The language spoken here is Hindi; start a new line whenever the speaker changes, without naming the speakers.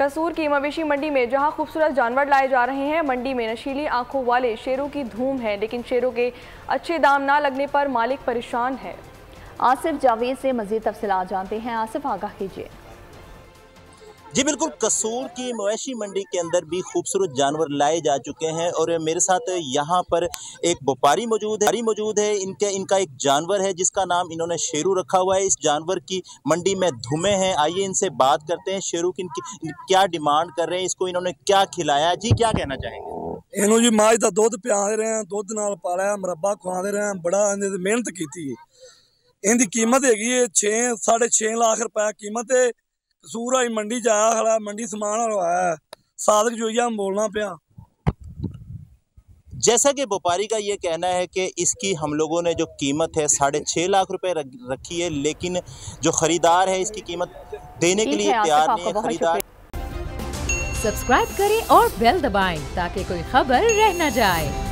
कसूर की मवेशी मंडी में जहां खूबसूरत जानवर लाए जा रहे हैं, मंडी में नशीली आंखों वाले शेरों की धूम है, लेकिन शेरों के अच्छे दाम ना लगने पर मालिक परेशान है।
आसिफ जावेद से मजीद तफसीलात जानते हैं। आसिफ, आगाह कीजिए।
जी बिल्कुल, कसूर की मवेशी मंडी के अंदर भी खूबसूरत जानवर लाए जा चुके हैं और मेरे साथ यहाँ पर एक व्यापारी मौजूद है। इनका एक जानवर है जिसका नाम इन्होंने शेरू रखा हुआ है। इस जानवर की मंडी में धुएं हैं, आइए इनसे बात करते हैं। शेरू की क्या डिमांड कर रहे हैं, इसको इन्होंने क्या खिलाया, जी क्या कहना चाहेंगे?
इन्हों जी माज का दुध पिया रहे हैं, दुध नाल पालिया, मुरब्बा खुआ रहे हैं, बड़ा मेहनत की। इनकी कीमत हैगी 6.5 लाख रुपए कीमत है। कसूर आई मंडी जाया खड़ा, मंडी समान हलवाया, सादक जो हम बोलना पिया।
जैसा कि व्यापारी का ये कहना है कि इसकी हम लोगों ने जो कीमत है 6.5 लाख रुपए रखी है, लेकिन जो खरीदार है इसकी कीमत देने के लिए तैयार नहीं है। खरीदार
सब्सक्राइब करें और बेल दबाएं ताकि कोई खबर रह न जाए।